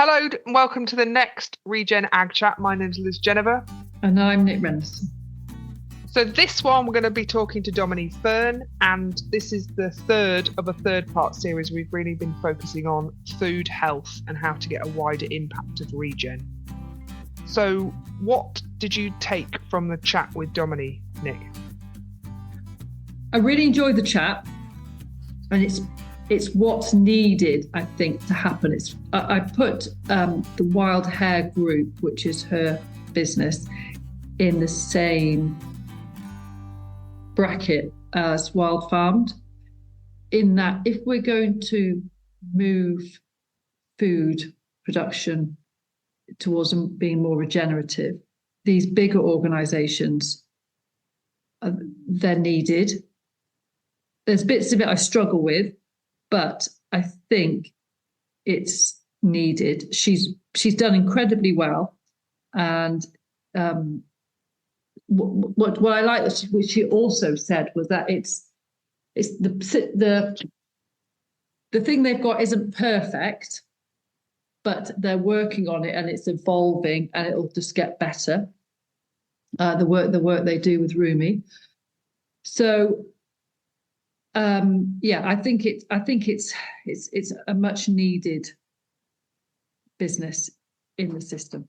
Hello and welcome to the next ReGen Ag Chat. My name's Genever. And I'm Nic Renison. So this one we're going to be talking to Dominie Fearn, and this is the third of a third-part series. We've really been focusing on food health and how to get a wider impact of ReGen. So what did you take from the chat with Dominie, Nic? I really enjoyed the chat, and it's what's needed, I think, to happen. I put the Wild Hare Group, which is her business, in the same bracket as Wild Farmed, in that if we're going to move food production towards being more regenerative, these bigger organisations, they're needed. There's bits of it I struggle with, but I think it's needed. She's done incredibly well, and what I like that which she also said was that it's the thing they've got isn't perfect, but they're working on it and it's evolving and it'll just get better. The work they do with Rumi. So. I think it's a much needed business in the system.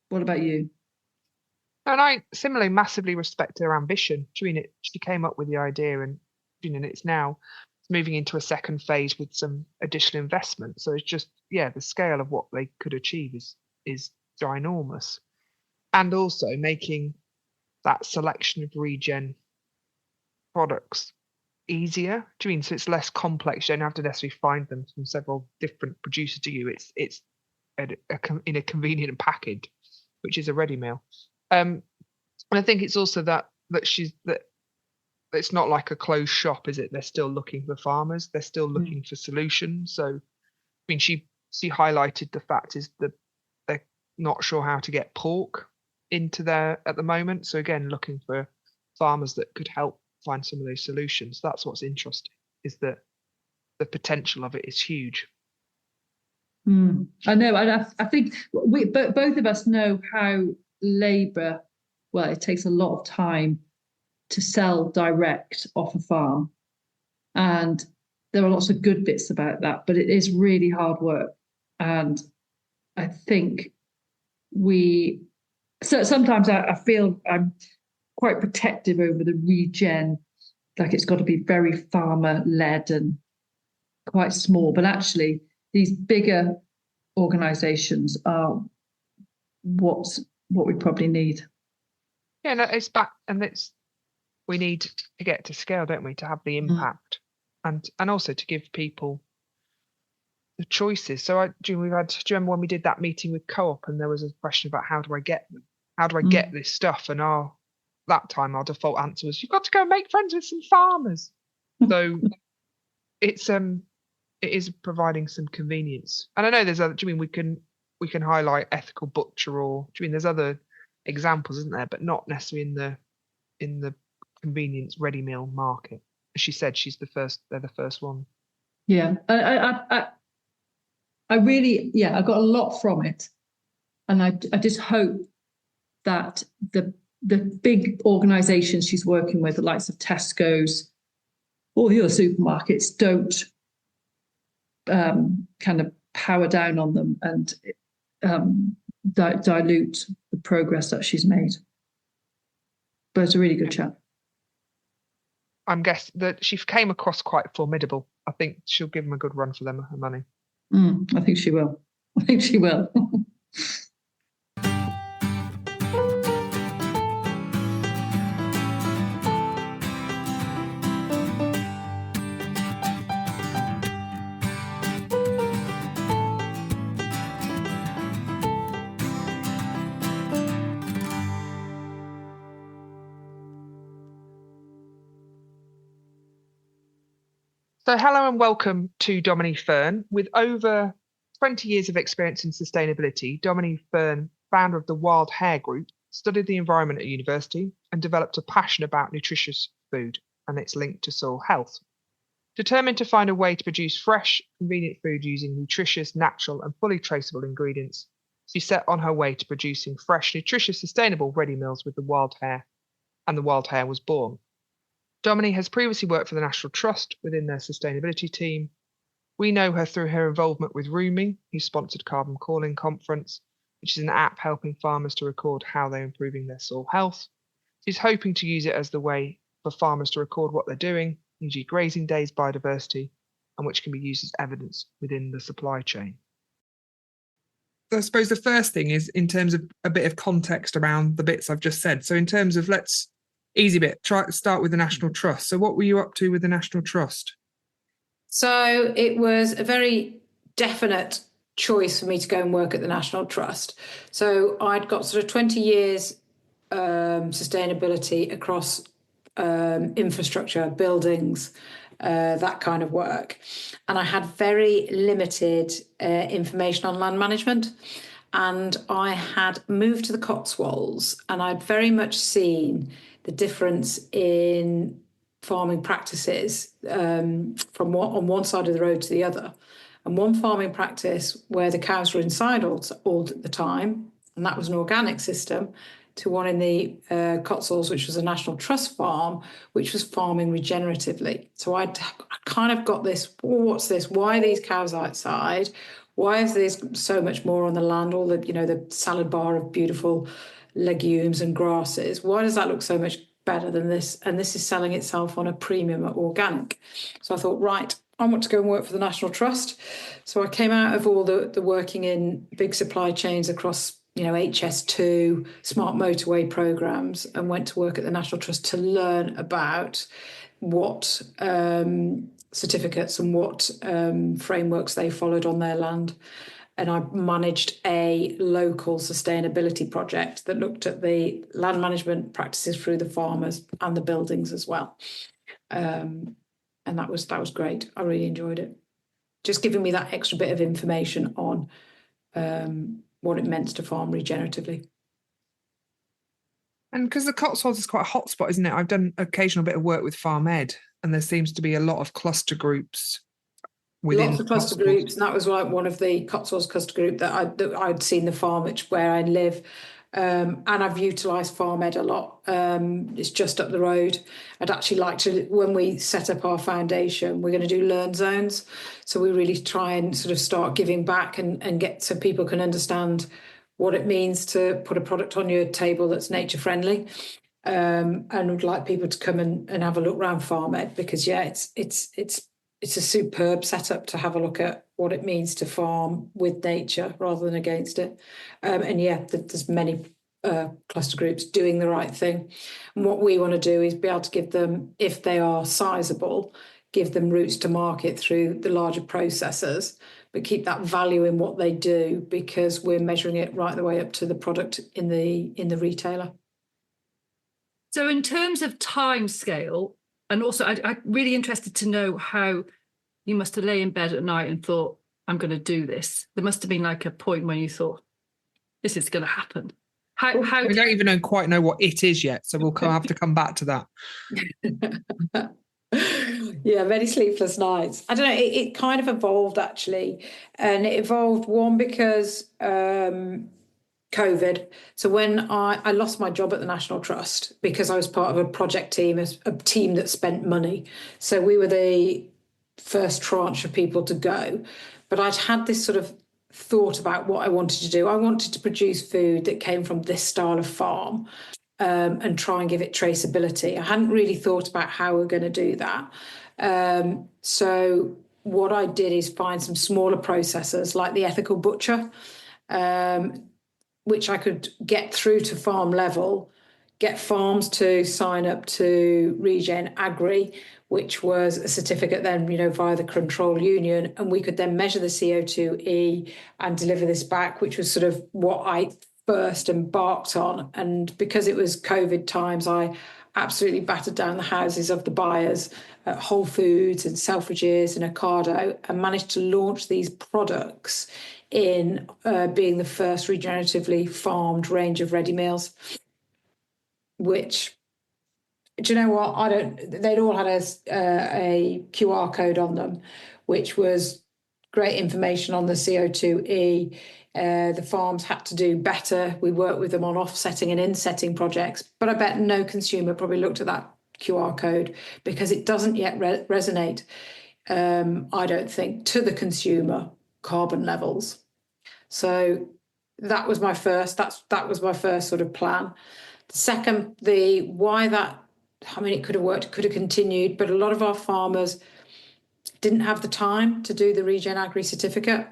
What about you? And I similarly massively respect her ambition. She came up with the idea, and it's now moving into a second phase with some additional investment. So it's just the scale of what they could achieve is ginormous, and also making that selection of ReGen products easier. So it's less complex. You don't have to necessarily find them from several different producers. Do you? It's in a convenient package, which is a ready meal. And I think it's also that it's not like a closed shop, is it? They're still looking for farmers. They're still looking for solutions. So, she highlighted the fact is that they're not sure how to get pork into there at the moment. So again, looking for farmers that could help find some of those solutions. That's what's interesting, is that the potential of it is huge. I know, and I think both of us know how labour, it takes a lot of time to sell direct off a farm, and there are lots of good bits about that, but it is really hard work. And I think sometimes I feel I'm quite protective over the ReGen, like it's got to be very farmer-led and quite small. But actually, these bigger organisations are what we probably need. Yeah, no, it's back, and we need to get to scale, don't we, to have the impact, and also to give people the choices. So do you remember when we did that meeting with Co-op, and there was a question about how do I get them? How do I get this stuff? And that time our default answer was, you've got to go and make friends with some farmers. So it is providing some convenience. And I know there's other, we can highlight ethical butcher, or there's other examples, isn't there? But not necessarily in the convenience ready meal market. As she said, they're the first one. Yeah. I really, I got a lot from it. And I just hope that the big organisations she's working with, the likes of Tesco's, all the other supermarkets, don't kind of power down on them and dilute the progress that she's made. But it's a really good chat. I'm guessing that she came across quite formidable. I think she'll give them a good run for her money. I think she will. So hello and welcome to Dominie Fearn. With over 20 years of experience in sustainability, Dominie Fearn, founder of the Wild Hare Group, studied the environment at university and developed a passion about nutritious food and its link to soil health. Determined to find a way to produce fresh, convenient food using nutritious, natural, and fully traceable ingredients, she set on her way to producing fresh, nutritious, sustainable ready meals with the Wild Hare, and the Wild Hare was born. Dominie has previously worked for the National Trust within their sustainability team. We know her through her involvement with ReGen, who sponsored Carbon Calling Conference, which is an app helping farmers to record how they're improving their soil health. She's hoping to use it as the way for farmers to record what they're doing, e.g. grazing days, biodiversity, and which can be used as evidence within the supply chain. So I suppose the first thing is in terms of a bit of context around the bits I've just said. So in terms of easy bit, try to start with the National Trust. So what were you up to with the National Trust? So it was a very definite choice for me to go and work at the National Trust. So I'd got sort of 20 years sustainability across infrastructure, buildings, that kind of work. And I had very limited information on land management. And I had moved to the Cotswolds, and I'd very much seen the difference in farming practices on one side of the road to the other. And one farming practice where the cows were inside all the time, and that was an organic system, to one in the Cotswolds, which was a National Trust farm, which was farming regeneratively. So I kind of got this, what's this? Why are these cows outside? Why is there so much more on the land? All the, the salad bar of beautiful legumes and grasses. Why does that look so much better than this? And this is selling itself on a premium at organic. So I thought, right, I want to go and work for the National Trust. So I came out of all the working in big supply chains across, HS2, smart motorway programs, and went to work at the National Trust to learn about what certificates and what frameworks they followed on their land. And I managed a local sustainability project that looked at the land management practices through the farmers and the buildings as well. And that was great. I really enjoyed it. Just giving me that extra bit of information on what it meant to farm regeneratively. And because the Cotswolds is quite a hot spot, isn't it? I've done occasional bit of work with Farm Ed, and there seems to be a lot of cluster groups within lots of cluster groups, and that was like one of the Cotswolds cluster group that I'd seen the farm where I live, and I've utilised Farm Ed a lot. It's just up the road. I'd actually like to, when we set up our foundation, we're going to do learn zones, so we really try and sort of start giving back and get so people can understand what it means to put a product on your table that's nature friendly. And would like people to come and have a look around Farm Ed, because it's a superb setup to have a look at what it means to farm with nature rather than against it. There's many cluster groups doing the right thing. And what we want to do is be able to give them, if they are sizable, give them routes to market through the larger processors, but keep that value in what they do, because we're measuring it right the way up to the product in the retailer. So in terms of time scale, and also I'm really interested to know how you must have lay in bed at night and thought, I'm going to do this. There must have been like a point when you thought, this is going to happen. How we don't even quite know what it is yet, so we'll have to come back to that. Yeah, many sleepless nights. I don't know, it kind of evolved actually. And it evolved, one, because COVID. So when I lost my job at the National Trust because I was part of a project team, a team that spent money. So we were the first tranche of people to go. But I'd had this sort of thought about what I wanted to do. I wanted to produce food that came from this style of farm and try and give it traceability. I hadn't really thought about how we're going to do that. So what I did is find some smaller processors like the Ethical Butcher, which I could get through to farm level, get farms to sign up to ReGen Agri, which was a certificate then, via the control union, and we could then measure the CO2e and deliver this back, which was sort of what I first embarked on. And because it was COVID times, I absolutely battered down the houses of the buyers at Whole Foods and Selfridges and Ocado, and managed to launch these products in being the first regeneratively farmed range of ready meals, which Do you know what? They'd all had a QR code on them, which was great information on the CO2e. The farms had to do better. We worked with them on offsetting and insetting projects, but I bet no consumer probably looked at that QR code because it doesn't yet resonate, I don't think, to the consumer carbon levels. So that was my first. That was my first sort of plan. The second, why that. I mean, it could have worked, could have continued, but a lot of our farmers didn't have the time to do the ReGen Agri certificate.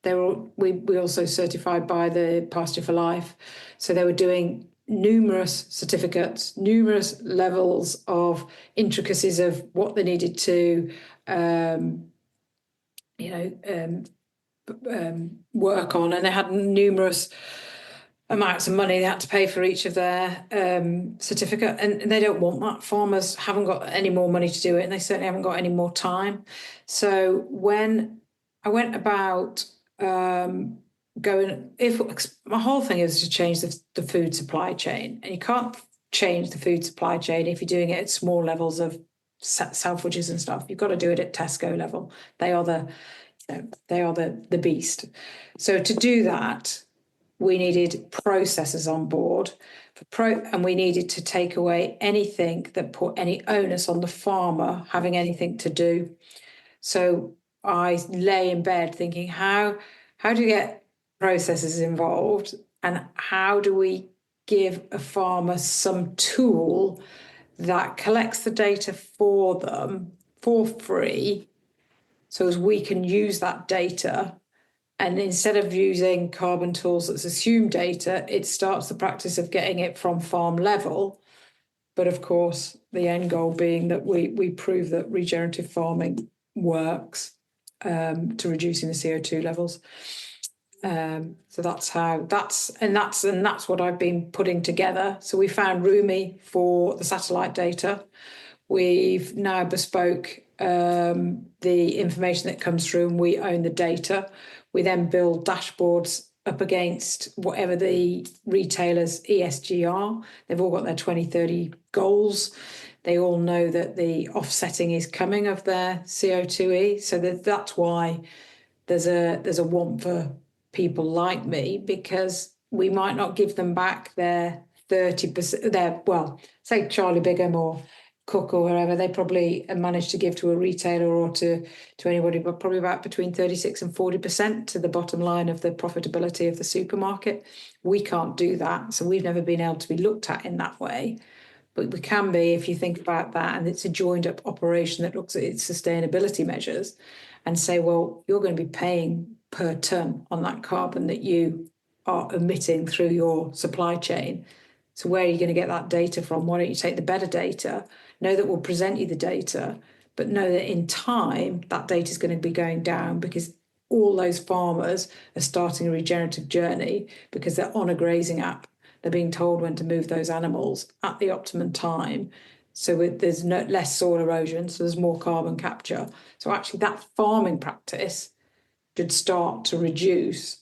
We also certified by the Pasture for Life, so they were doing numerous certificates, numerous levels of intricacies of what they needed to, work on, and they had numerous amounts of money they had to pay for each of their certificate, and they don't want that. Farmers haven't got any more money to do it, and they certainly haven't got any more time. So when I went about my whole thing is to change the food supply chain, and you can't change the food supply chain if you're doing it at small levels of Selfridges and stuff. You've got to do it at Tesco level. They are the beast. So to do that, we needed processors on board and we needed to take away anything that put any onus on the farmer having anything to do. So I lay in bed thinking, how do you get processors involved, and how do we give a farmer some tool that collects the data for them for free, so as we can use that data. And instead of using carbon tools that's assumed data, it starts the practice of getting it from farm level. But of course, the end goal being that we prove that regenerative farming works to reducing the CO2 levels. So that's what I've been putting together. So we found Rumi for the satellite data. We've now bespoke the information that comes through, and we own the data. We then build dashboards up against whatever the retailers' ESG are. They've all got their 2030 goals. They all know that the offsetting is coming of their CO2e. So that's why there's a want for people like me, because we might not give them back their 30%, say Charlie Bigham or Cook or wherever, they probably managed to give to a retailer or to anybody, but probably about between 36 and 40% to the bottom line of the profitability of the supermarket. We can't do that. So we've never been able to be looked at in that way. But we can be if you think about that, and it's a joined up operation that looks at its sustainability measures and say, well, you're going to be paying per tonne on that carbon that you are emitting through your supply chain. So where are you going to get that data from? Why don't you take the better data, know that we'll present you the data, but know that in time that data is going to be going down, because all those farmers are starting a regenerative journey because they're on a grazing app. They're being told when to move those animals at the optimum time. So there's less soil erosion, so there's more carbon capture. So actually that farming practice should start to reduce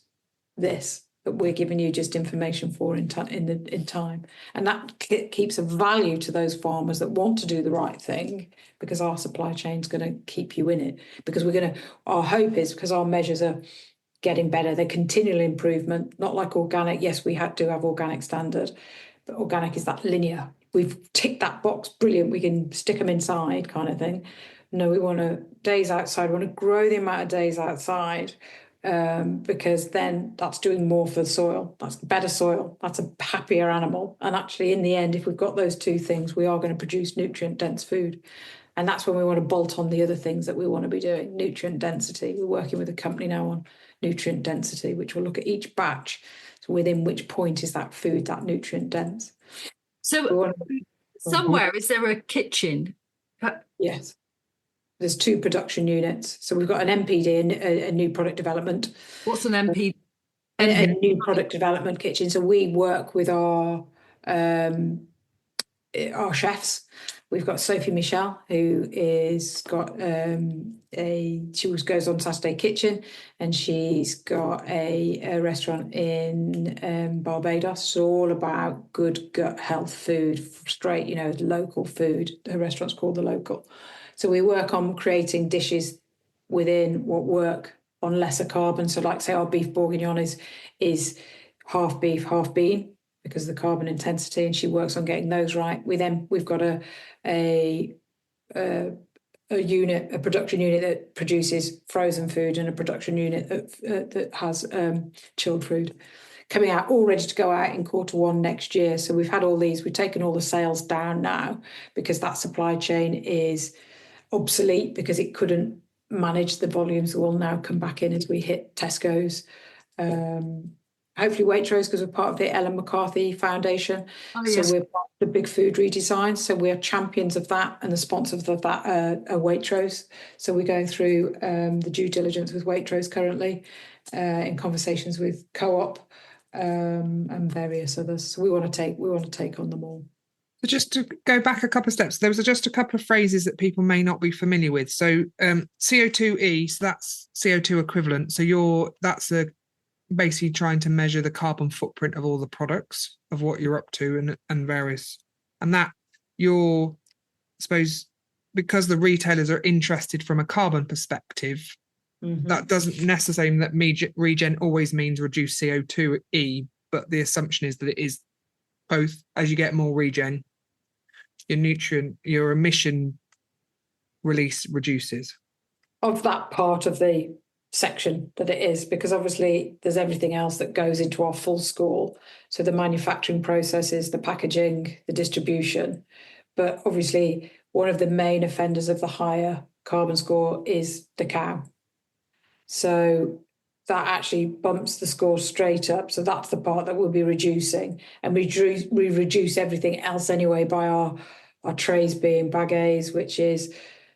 this that we're giving you just information for in time. And that keeps a value to those farmers that want to do the right thing, because our supply chain is going to keep you in it. Because our hope is, because our measures are getting better, they're continual improvement, not like organic. Yes, we do have organic standard, but organic is that linear. We've ticked that box, brilliant, we can stick them inside kind of thing. No, we want days outside, we want to grow the amount of days outside, because then that's doing more for the soil. That's better soil. That's a happier animal. And actually, in the end, if we've got those two things, we are going to produce nutrient-dense food. And that's when we want to bolt on the other things that we want to be doing. Nutrient density. We're working with a company now on nutrient density, which will look at each batch. So within which point is that food that nutrient dense? So somewhere, is there a kitchen? Yes. There's 2 production units. So we've got an NPD, a new product development. What's an NPD? A new product development kitchen. So we work with our chefs, We've got Sophie Michel, who is got she goes on Saturday Kitchen, and she's got a restaurant in Barbados. It's all about good gut health food, straight, local food. Her restaurant's called The Local. So we work on creating dishes within what work on lesser carbon. So like say our beef bourguignon is half beef, half bean, because of the carbon intensity, and she works on getting those right. We've got a unit, a production unit that produces frozen food, and a production unit that has chilled food coming out, all ready to go out in Q1 next year. So we've had all these, we've taken all the sales down now because that supply chain is obsolete because it couldn't manage the volumes that will now come back in as we hit Tesco's. Hopefully Waitrose, because we're part of the Ellen McCarthy Foundation. Oh, yes. So we're part of the big food redesign. So we're champions of that, and the sponsors of that are Waitrose. So we're going through the due diligence with Waitrose currently, in conversations with Co-op and various others. So we want to take on them all. So just to go back a couple of steps, there was just a couple of phrases that people may not be familiar with. So CO2e, so that's CO2 equivalent. So that's basically trying to measure the carbon footprint of all the products, of what you're up to, and various, and that I suppose, because the retailers are interested from a carbon perspective, that doesn't necessarily mean that ReGen always means reduce CO2e, but the assumption is that it is both. As you get more ReGen, your emission release reduces. Of that part of the section that it is, because obviously there's everything else that goes into our full score. So the manufacturing processes, the packaging, the distribution. But obviously one of the main offenders of the higher carbon score is the cow. So that actually bumps the score straight up. So that's the part that we'll be reducing. And we reduce everything else anyway by our trays being bagages, which is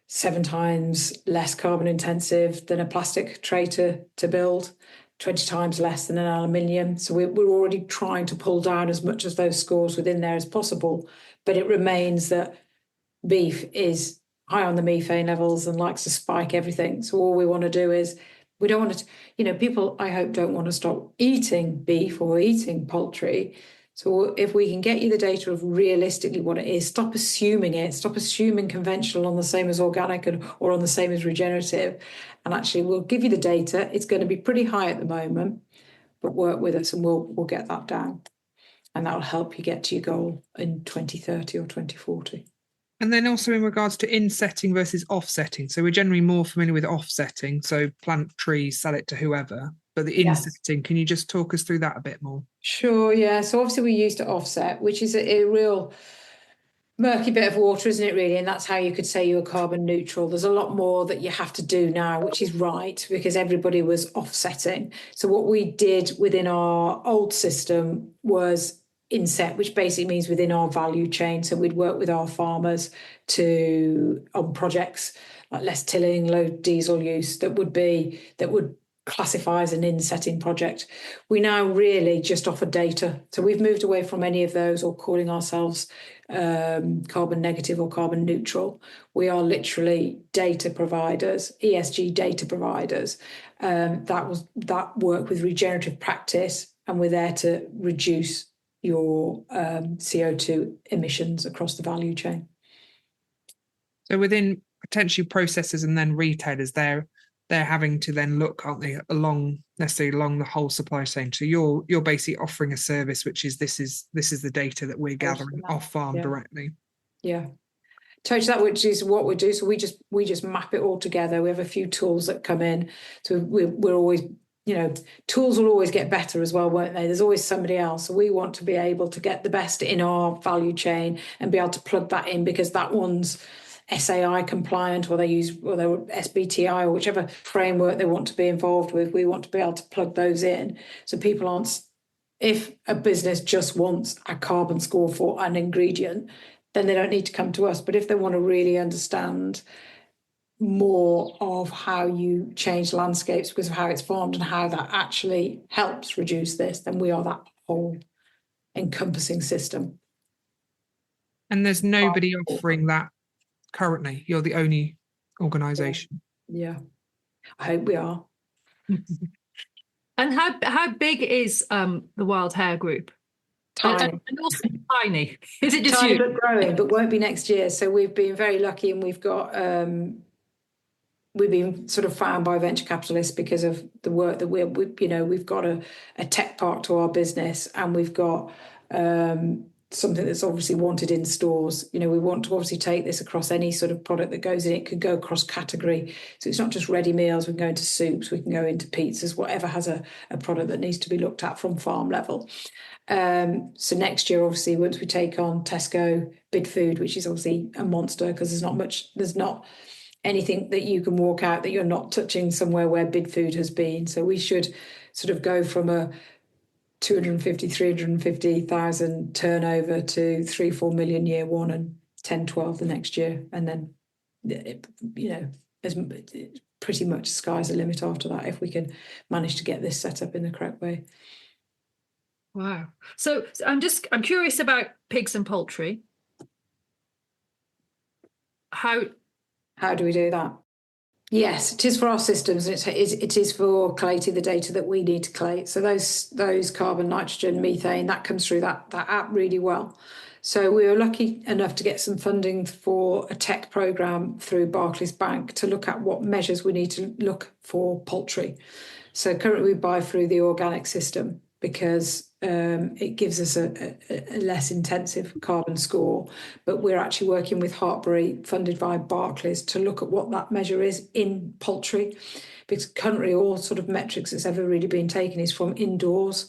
7 times less carbon intensive than a plastic tray to build, 20 times less than an aluminium. So we're already trying to pull down as much of those scores within there as possible. But it remains that beef is high on the methane levels and likes to spike everything. So all we want to do is, we don't want to, people, I hope, don't want to stop eating beef or eating poultry. So if we can get you the data of realistically what it is, stop assuming conventional on the same as organic or on the same as regenerative. And actually, we'll give you the data. It's going to be pretty high at the moment, but work with us and we'll get that down. And that'll help you get to your goal in 2030 or 2040. And then also in regards to insetting versus offsetting. So we're generally more familiar with offsetting. So plant trees, sell it to whoever. But the insetting, Can you just talk us through that a bit more? Sure, yeah. So obviously we used to offset, which is a real murky bit of water, isn't it, really? And that's how you could say you were carbon neutral. There's a lot more that you have to do now, which is right, because everybody was offsetting. So what we did within our old system was inset, which basically means within our value chain. So we'd work with our farmers on projects like less tilling, low diesel use that would classify as an insetting project. We now really just offer data. So we've moved away from any of those or calling ourselves carbon negative or carbon neutral. We are literally data providers, ESG data providers that work with regenerative practice, and we're there to reduce your CO2 emissions across the value chain. So within potentially processors and then retailers, they're having to then look, aren't they, along the whole supply chain. So you're basically offering a service, which is this is the data that we're gathering off farm directly. Yeah. Totally, that which is what we do. So we just map it all together. We have a few tools that come in. So we're always, tools will always get better as well, won't they? There's always somebody else. So we want to be able to get the best in our value chain and be able to plug that in, because that one's SAI compliant, or they're SBTI, or whichever framework they want to be involved with. We want to be able to plug those in, so people aren't. If a business just wants a carbon score for an ingredient, then they don't need to come to us. But if they want to really understand more of how you change landscapes because of how it's farmed and how that actually helps reduce this, then we are that whole encompassing system. And there's nobody offering that currently. You're the only organisation. Yeah, I hope we are. And how big is the Wild Hare Group? Tiny. And also tiny. Is it just Tiny you? but growing, but won't be next year. So we've been very lucky, and we've been sort of found by venture capitalists because of the work that we've got a tech part to our business, and we've got something that's obviously wanted in stores. We want to obviously take this across any sort of product that goes in. It could go across category. So it's not just ready meals. We can go into soups, we can go into pizzas, whatever has a product that needs to be looked at from farm level. So next year, obviously, once we take on Tesco Bid Food, which is obviously a monster because there's not anything that you can walk out that you're not touching somewhere where Bid Food has been. So we should sort of go from a 350,000 turnover to 3-4 million year one and 10-12 the next year. And then, pretty much sky's the limit after that if we can manage to get this set up in the correct way. Wow. So I'm curious about pigs and poultry. How do we do that? Yes, it is for our systems, and it is for collating the data that we need to collate. So those carbon, nitrogen, methane, that comes through that app really well. So we were lucky enough to get some funding for a tech program through Barclays Bank to look at what measures we need to look for poultry. So currently we buy through the organic system because it gives us a less intensive carbon score. But we're actually working with Hartbury, funded by Barclays, to look at what that measure is in poultry, because currently all sort of metrics that's ever really been taken is from indoors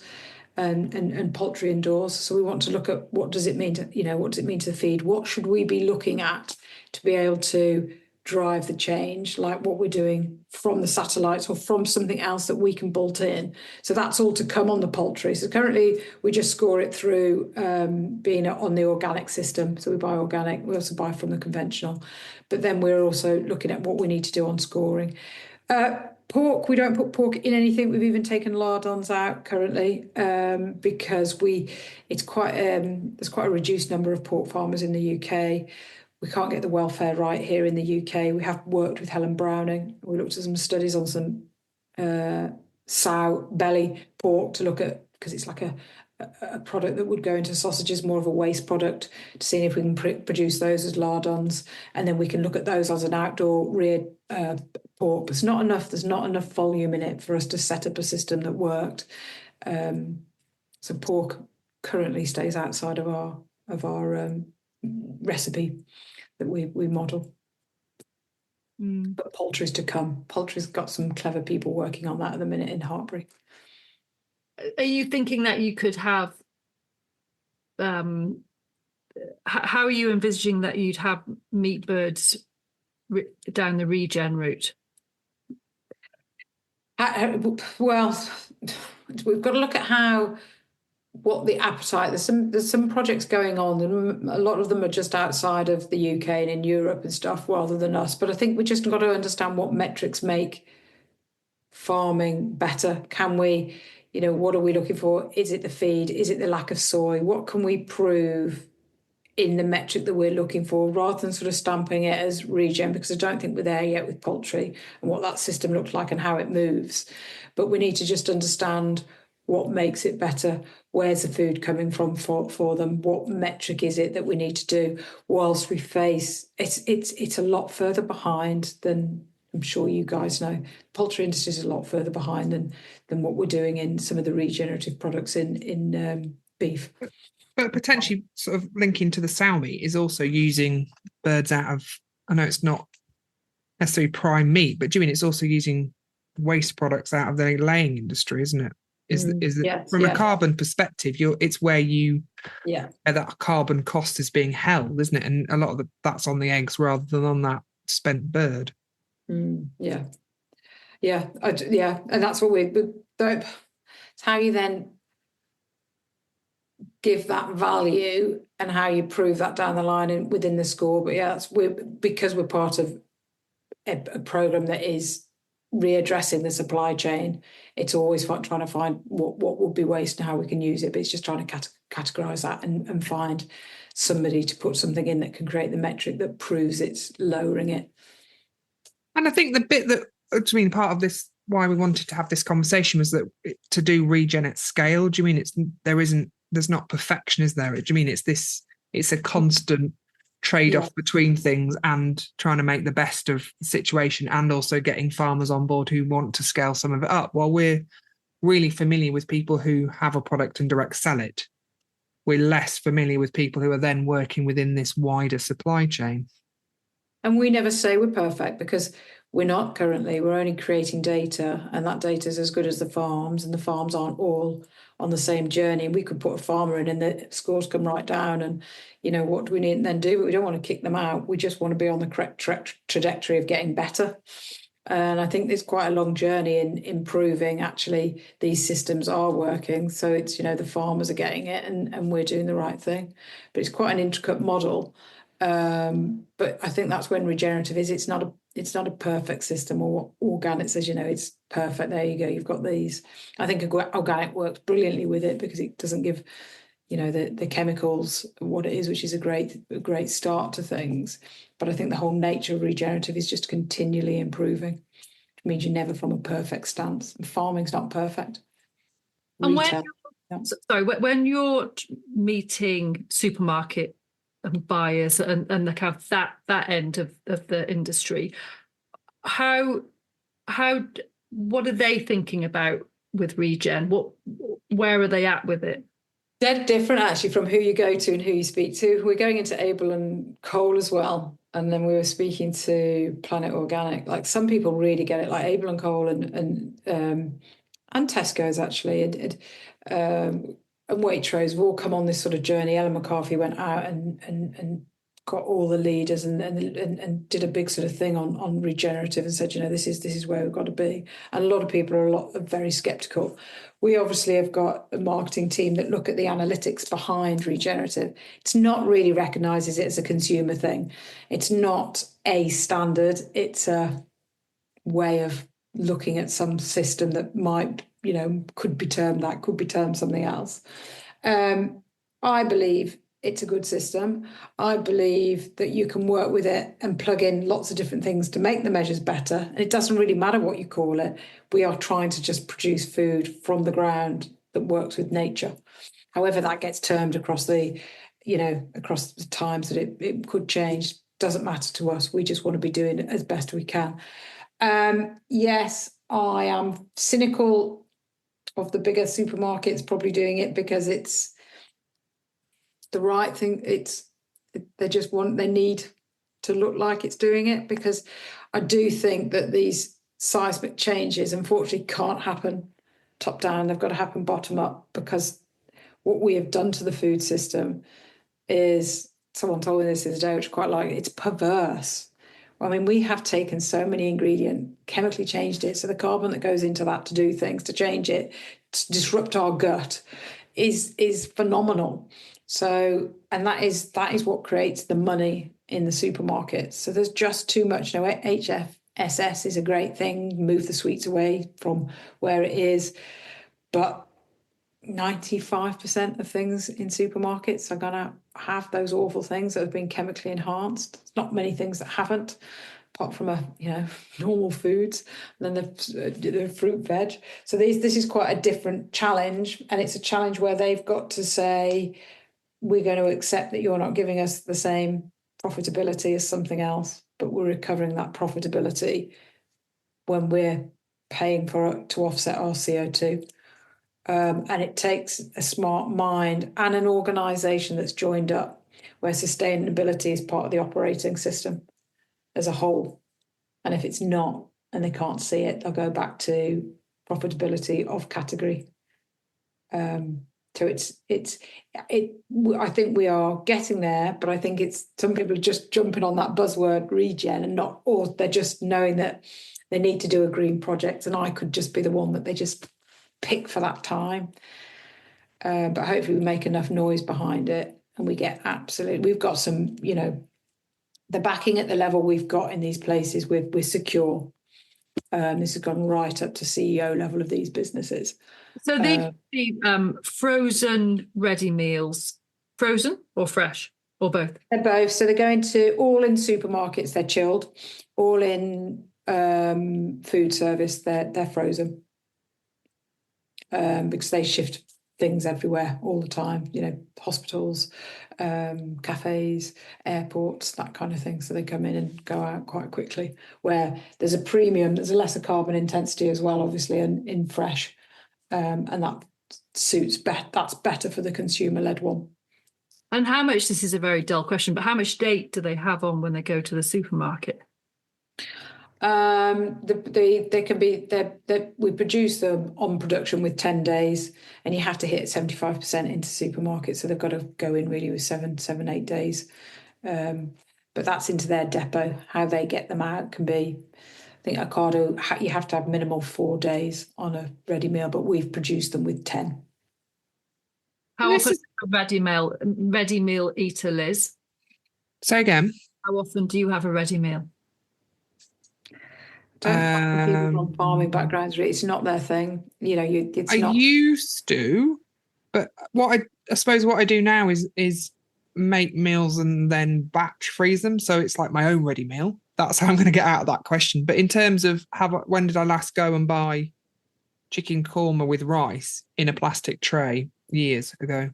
and poultry indoors. So we want to look at what does it mean to the feed? What should we be looking at to be able to drive the change, like what we're doing from the satellites or from something else that we can bolt in. So that's all to come on the poultry. So currently we just score it through being on the organic system. So we buy organic, we also buy from the conventional. But then we're also looking at what we need to do on scoring. Pork, we don't put pork in anything. We've even taken lardons out currently because there's quite a reduced number of pork farmers in the UK. We can't get the welfare right here in the UK. We have worked with Helen Browning. We looked at some studies on some sow belly pork to look at, because it's like a product that would go into sausages, more of a waste product, to see if we can produce those as lardons. And then we can look at those as an outdoor reared pork. But there's not enough volume in it for us to set up a system that worked. So pork currently stays outside of our recipe that we model. But poultry's to come. Poultry's got some clever people working on that at the minute in Hartbury. Are you thinking that you could have how are you envisaging that you'd have meat birds down the ReGen route? Well, we've got to look at what the appetite. There's some projects going on, and a lot of them are just outside of the UK and in Europe and stuff rather than us. But I think we just got to understand what metrics make farming better. Can we, what are we looking for? Is it the feed? Is it the lack of soy? What can we prove in the metric that we're looking for, rather than sort of stamping it as ReGen, because I don't think we're there yet with poultry and what that system looks like and how it moves. But we need to just understand what makes it better. Where's the food coming from for them? What metric is it that we need to do? Whilst we face it's a lot further behind than I'm sure you guys know. Poultry industry is a lot further behind than what we're doing in some of the regenerative products in beef. But potentially sort of linking to the sow meat is also using birds out of, I know it's not necessarily prime meat, but it's also using waste products out of the laying industry, isn't it? From a carbon perspective, it's where that carbon cost is being held, isn't it? And a lot of that's on the eggs rather than on that spent bird. And that's what it's how you then give that value and how you prove that down the line and within the score. But because we're part of a program that is readdressing the supply chain. It's always trying to find what would be waste and how we can use it, but it's just trying to categorize that and find somebody to put something in that can create the metric that proves it's lowering it. And I think the bit that, I mean, part of this, why we wanted to have this conversation was that to do ReGen at scale, do you mean there's not perfection, is there? Do you mean it's a constant trade-off between things and trying to make the best of the situation, and also getting farmers on board who want to scale some of it up? While we're really familiar with people who have a product and direct sell it, we're less familiar with people who are then working within this wider supply chain. And we never say we're perfect, because we're not currently. We're only creating data, and that data is as good as the farms, and the farms aren't all on the same journey. We could put a farmer in and the scores come right down, and what do we need to then do? But we don't want to kick them out. We just want to be on the correct trajectory of getting better. And I think there's quite a long journey in improving. Actually, these systems are working, so it's the farmers are getting it, and we're doing the right thing. But it's quite an intricate model. But I think that's when regenerative is. It's not a perfect system, or organic says it's perfect. There you go. You've got these. I think organic works brilliantly with it, because it doesn't give the chemicals what it is, which is a great start to things. But I think the whole nature of regenerative is just continually improving. It means you're never from a perfect stance. Farming's not perfect. And when you're meeting supermarket and buyers and the kind of that end of the industry, what are they thinking about with ReGen? Where are they at with it? They're different, actually, from who you go to and who you speak to. We're going into Able and Cole as well, and then we were speaking to Planet Organic. Like, some people really get it, like Able and Cole and Tesco's actually, and Waitrose have all come on this sort of journey. Ellen McCarthy went out and got all the leaders and did a big sort of thing on regenerative and said, this is where we've got to be. And a lot of people are very skeptical. We obviously have got a marketing team that look at the analytics behind regenerative. It's not really recognises it as a consumer thing. It's not a standard. It's a way of looking at some system that might, could be termed that, could be termed something else. I believe it's a good system. I believe that you can work with it and plug in lots of different things to make the measures better. And it doesn't really matter what you call it. We are trying to just produce food from the ground that works with nature. However that gets termed across the times that it could change, doesn't matter to us. We just want to be doing it as best we can. Yes, I am cynical of the bigger supermarkets probably doing it because it's the right thing. They need to look like it's doing it, because I do think that these seismic changes unfortunately can't happen top down. They've got to happen bottom up, because what we have done to the food system is, someone told me this the other day, which I quite like, it's perverse. I mean, we have taken so many ingredients, chemically changed it, so the carbon that goes into that to do things, to change it, to disrupt our gut is phenomenal. So, and that is what creates the money in the supermarkets. So there's just too much. HFSS is a great thing, move the sweets away from where it is, but 95% of things in supermarkets are going to have those awful things that have been chemically enhanced. There's not many things that haven't, apart from normal foods, and then the fruit, veg. So this is quite a different challenge, and it's a challenge where they've got to say, we're going to accept that you're not giving us the same profitability as something else, but we're recovering that profitability when we're paying for it to offset our CO2. And it takes a smart mind and an organisation that's joined up, where sustainability is part of the operating system as a whole. And if it's not, and they can't see it, they'll go back to profitability of category. So I think we are getting there, but I think it's, some people are just jumping on that buzzword ReGen or they're just knowing that they need to do a green project, and I could just be the one that they just pick for that time. But hopefully we make enough noise behind it, and we've got some, the backing at the level we've got in these places, we're secure. This has gone right up to CEO level of these businesses. So these frozen ready meals, frozen or fresh or both? They're both. So they're going to all in supermarkets. They're chilled. All in food service. They're frozen because they shift things everywhere all the time. You know, hospitals, cafes, airports, that kind of thing. So they come in and go out quite quickly. Where there's a premium, there's a lesser carbon intensity as well, obviously, in fresh, and that suits that's better for the consumer-led one. And how much, this is a very dull question, but how much date do they have on when they go to the supermarket? They can be, we produce them on production with 10 days, and you have to hit 75% into supermarkets. So they've got to go in really with 8 days. But that's into their depot. How they get them out can be, I think Ocado, you have to have minimal 4 days on a ready meal, but we've produced them with 10. How often is a ready meal eater, Liz? Say again. How often do you have a ready meal? People from farming backgrounds, it's not their thing. You know, it's not. I used to, but I suppose what I do now is make meals and then batch freeze them. So it's like my own ready meal. That's how I'm going to get out of that question. But in terms of when did I last go and buy chicken korma with rice in a plastic tray? Years ago.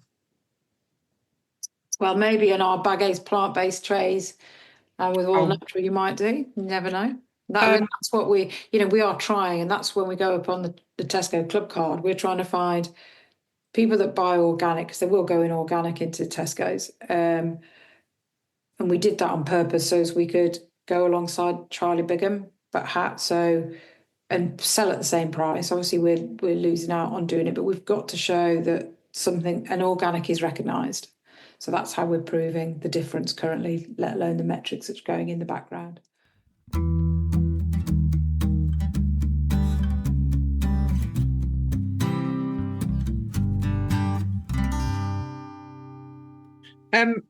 Well, maybe in our Bagasse plant-based trays with all natural, you might do. You never know. That's what we are trying, and that's when we go up on the Tesco Club card. We're trying to find people that buy organic, because they will go in organic into Tesco's. And we did that on purpose so as we could go alongside Charlie Bigham, and sell at the same price. Obviously, we're losing out on doing it, but we've got to show that an organic is recognised. So that's how we're proving the difference currently, let alone the metrics that's going in the background. And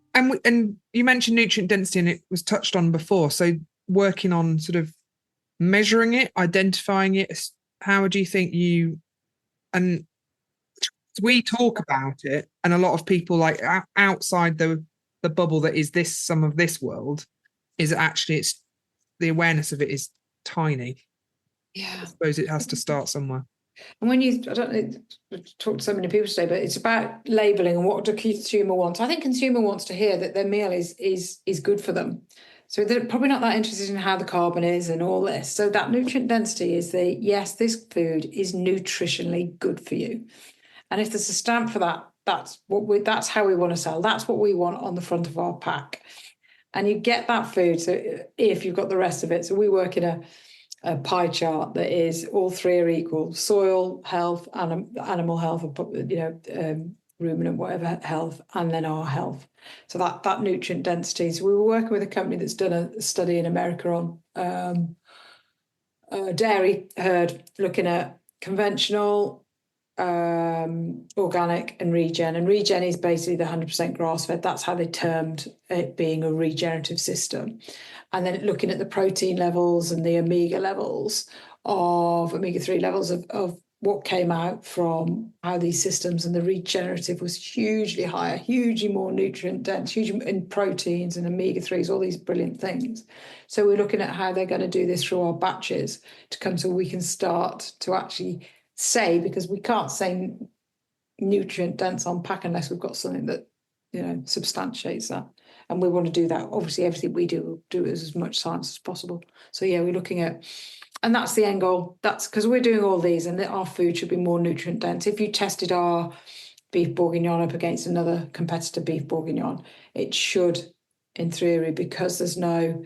you mentioned nutrient density, and it was touched on before. So working on sort of measuring it, identifying it, how do you think and we talk about it, and a lot of people like outside the bubble that is some of this world is actually, it's the awareness of it is tiny. Yeah, I suppose it has to start somewhere. And when I don't talk to so many people today, but it's about labelling and what the consumer wants. I think consumer wants to hear that their meal is good for them. So they're probably not that interested in how the carbon is and all this. So that nutrient density is yes, this food is nutritionally good for you. And if there's a stamp for that, that's how we want to sell. That's what we want on the front of our pack. And you get that food. So if you've got the rest of it, so we work in a pie chart that is all three are equal: soil health, animal health, ruminant whatever health, and then our health. So that nutrient density. So we were working with a company that's done a study in America on dairy herd, looking at conventional, organic and ReGen. And ReGen is basically the 100% grass-fed. That's how they termed it, being a regenerative system. And then looking at the protein levels and the omega-3 levels of what came out from how these systems, and the regenerative was hugely higher, hugely more nutrient dense, huge in proteins and omega-3s, all these brilliant things. So we're looking at how they're going to do this through our batches to come so we can start to actually say, because we can't say nutrient dense on pack unless we've got something that substantiates that. And we want to do that. Obviously, everything we do as much science as possible. So yeah, we're looking at, and that's the end goal. That's because we're doing all these, and our food should be more nutrient dense. If you tested our beef bourguignon up against another competitor beef bourguignon, it should, in theory, because there's no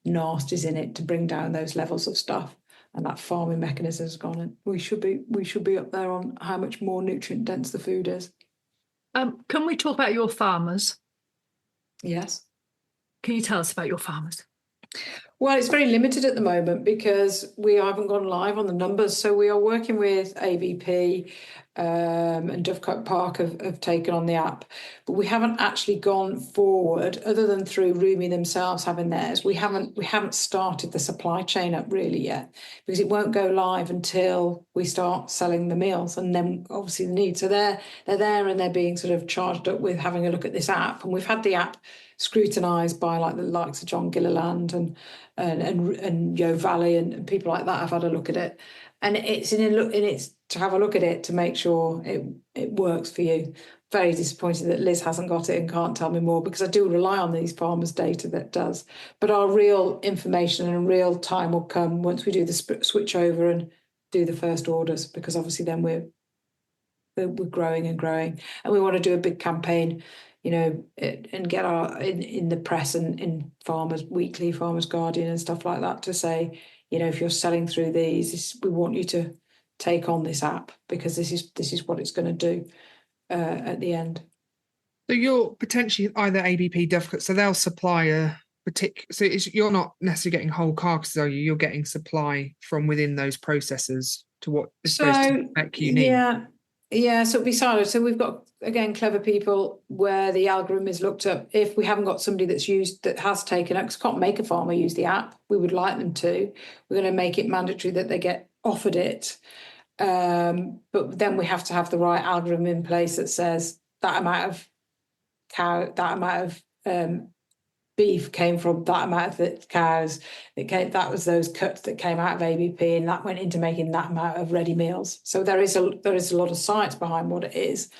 nasties in it to bring down those levels of stuff, and that farming mechanism has gone in. We should be up there on how much more nutrient dense the food is. Can we talk about your farmers? Yes. Can you tell us about your farmers? Well, it's very limited at the moment because we haven't gone live on the numbers. So we are working with ABP, and Dovecote Park have taken on the app, but we haven't actually gone forward other than through Roomy themselves having theirs. We haven't started the supply chain up really yet, because it won't go live until we start selling the meals, and then obviously the need. So they're there and they're being sort of charged up with having a look at this app, and we've had the app scrutinised by like the likes of John Gilliland and Yo Valley and people like that have had a look at it, and it's to have a look at it to make sure it works for you. Very disappointed that Liz hasn't got it and can't tell me more, because I do rely on these farmers' data that does. But our real information and real time will come once we do the switch over and do the first orders, because obviously then we're growing and growing, and we want to do a big campaign, and get our in the press and in Farmers Weekly, Farmers Guardian and stuff like that, to say, if you're selling through these, we want you to take on this app, because this is what it's going to do at the end. So you're potentially either ABP, Dovecote, so they'll supply a particular. So you're not necessarily getting whole carcasses, are you? You're getting supply from within those processors to what is supposed to spec you need. Yeah. So it'll be siloed. So we've got, again, clever people where the algorithm is looked up. If we haven't got somebody that has taken it, because can't make a farmer use the app, we would like them to. We're going to make it mandatory that they get offered it. But then we have to have the right algorithm in place that says that amount of that amount of beef came from that amount of cows. That was those cuts that came out of ABP, and that went into making that amount of ready meals. So there is a lot of science behind what it is.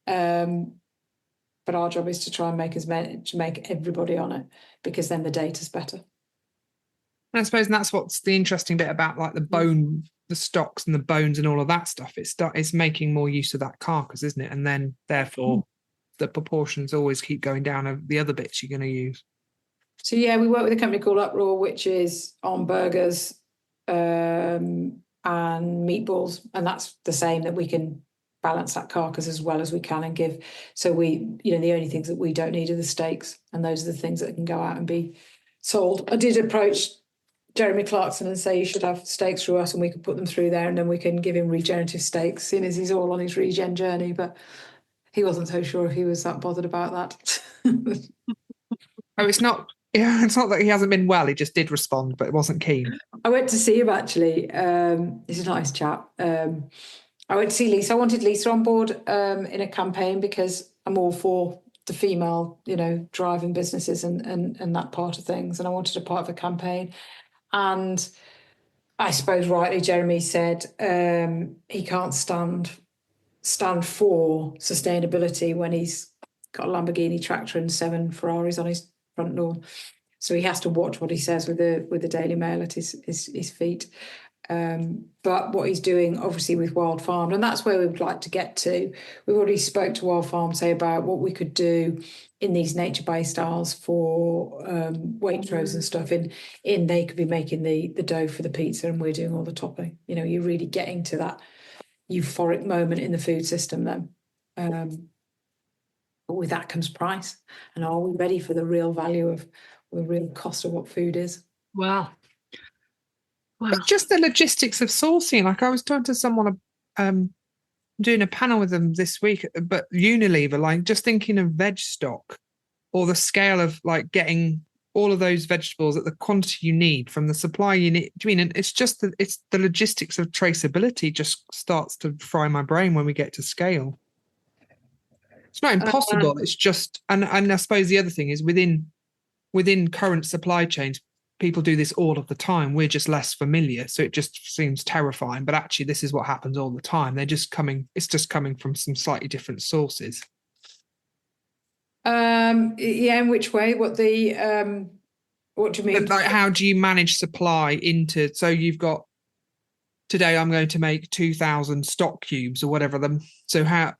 But our job is to try and make everybody on it, because then the data's better. I suppose, and that's what's the interesting bit about like the bone, the stocks and the bones and all of that stuff. It's making more use of that carcass, isn't it? And then therefore the proportions always keep going down of the other bits you're going to use. So yeah, we work with a company called Uproar, which is on burgers and meatballs, and that's the same, that we can balance that carcass as well as we can and give. So we, the only things that we don't need are the steaks, and those are the things that can go out and be sold. I did approach Jeremy Clarkson and say you should have steaks through us, and we could put them through there, and then we can give him regenerative steaks, seeing as he's all on his regen journey. But he wasn't so sure if he was that bothered about that. Oh, it's not that he hasn't been well. He just did respond, but wasn't keen. I went to see him, actually. He's a nice chap. I went to see Lisa. I wanted Lisa on board in a campaign, because I'm all for the female, driving businesses and that part of things. And I wanted a part of a campaign. And I suppose rightly, Jeremy said he can't stand for sustainability when he's got a Lamborghini tractor and 7 Ferraris on his front lawn. So he has to watch what he says with the Daily Mail at his feet. But what he's doing, obviously, with Wild Farm, and that's where we would like to get to. We've already spoke to Wild Farm, say, about what we could do in these nature-based styles for Waitrose and stuff. In they could be making the dough for the pizza, and we're doing all the topping. You're really getting to that euphoric moment in the food system then. But with that comes price. And are we ready for the real value of the real cost of what food is? Wow. It's just the logistics of sourcing. Like I was talking to someone, doing a panel with them this week, but Unilever, like just thinking of veg stock, or the scale of like getting all of those vegetables at the quantity you need from the supply you need. I mean, it's just it's the logistics of traceability just starts to fry my brain when we get to scale. It's not impossible. It's just, and I suppose the other thing is within current supply chains, people do this all of the time. We're just less familiar, so it just seems terrifying. But actually, this is what happens all the time. It's just coming from some slightly different sources. Yeah, in which way? What do you mean? Like, how do you manage supply into? So you've got today. I'm going to make 2,000 stock cubes or whatever them. So how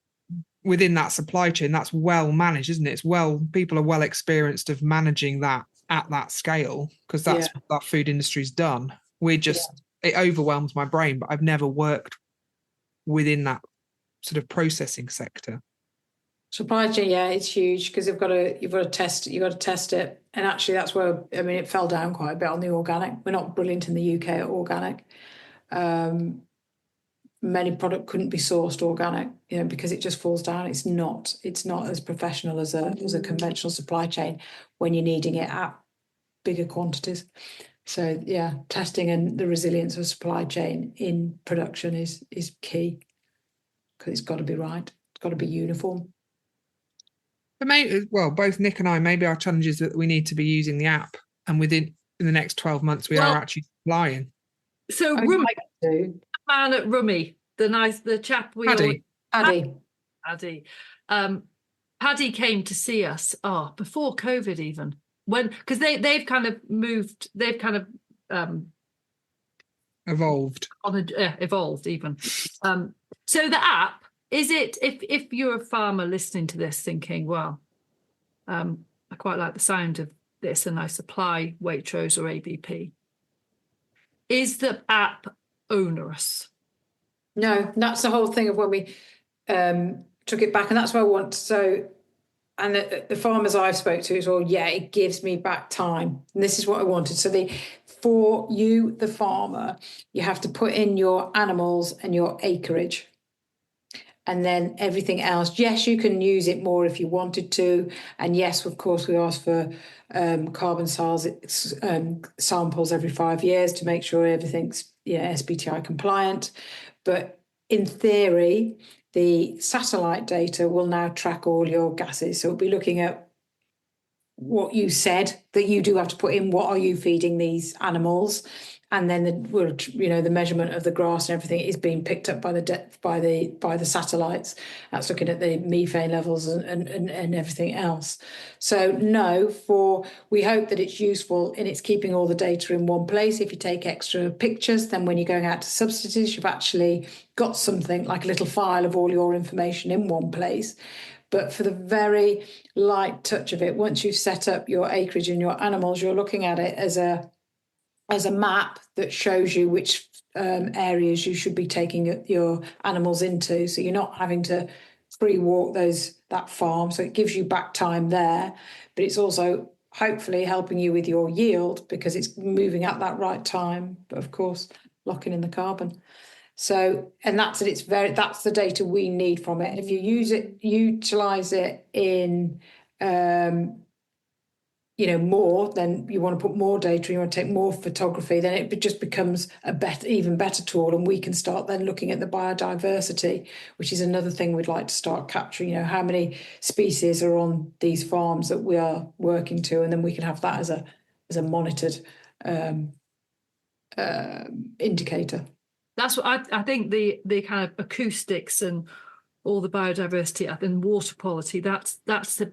within that supply chain, that's well managed, isn't it? People are well experienced of managing that at that scale, because that's what that food industry's done. It overwhelms my brain, but I've never worked within that sort of processing sector. Supply chain, yeah, it's huge because you've got to test it, and actually that's where it fell down quite a bit on the organic. We're not brilliant in the UK at organic. Many product couldn't be sourced organic, because it just falls down. It's not as professional as a conventional supply chain when you're needing it at bigger quantities. So yeah, testing and the resilience of supply chain in production is key, because it's got to be right. It's got to be uniform. But maybe, well, both Nick and I, maybe our challenge is that we need to be using the app, and in the next 12 months we are actually flying. So Rummy, man at Rummy, the chap we Paddy. Paddy came to see us before COVID even, because they've kind of moved, they've kind of evolved even. So the app, is it, if you're a farmer listening to this thinking, well, I quite like the sound of this and I supply Waitrose or ABP, is the app onerous? No, that's the whole thing of when we took it back, and that's what I want. So, and the farmers I've spoke to as well, it gives me back time, and this is what I wanted. So for you, the farmer, you have to put in your animals and your acreage. And then everything else, yes, you can use it more if you wanted to. And yes, of course, we ask for carbon samples every 5 years to make sure everything's SBTi compliant. But in theory, the satellite data will now track all your gases. So it'll be looking at what you said that you do have to put in. What are you feeding these animals? And then the measurement of the grass and everything is being picked up by the satellites. That's looking at the methane levels and everything else. So we hope that it's useful and it's keeping all the data in one place. If you take extra pictures, then when you're going out to subsidies, you've actually got something like a little file of all your information in one place. But for the very light touch of it, once you've set up your acreage and your animals, you're looking at it as a map that shows you which areas you should be taking your animals into. So you're not having to free walk that farm. So it gives you back time there, but it's also hopefully helping you with your yield because it's moving at that right time. But of course, locking in the carbon. So, and that's the data we need from it. If you utilize it in more, then you want to put more data, you want to take more photography, then it just becomes even better tool. And we can start then looking at the biodiversity, which is another thing we'd like to start capturing, how many species are on these farms that we are working to, and then we can have that as a monitored indicator. That's what I think the kind of acoustics and all the biodiversity and water quality, that's the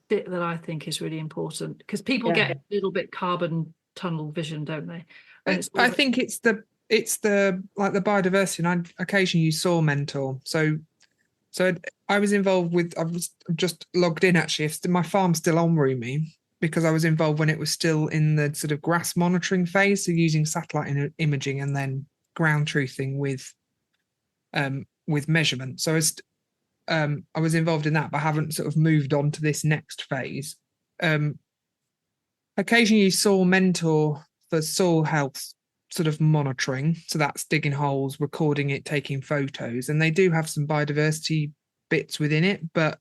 bit that I think is really important, because people get a little bit carbon tunnel vision, don't they? I think it's the like the biodiversity, and I occasionally use Soil Mentor. So I was involved with, I was just logged in actually. My farm's still on Rumi because I was involved when it was still in the sort of grass monitoring phase, so using satellite imaging and then ground truthing with measurement. So I was involved in that, but haven't sort of moved on to this next phase. Occasionally use Soil Mentor for soil health sort of monitoring. So that's digging holes, recording it, taking photos. And they do have some biodiversity bits within it, but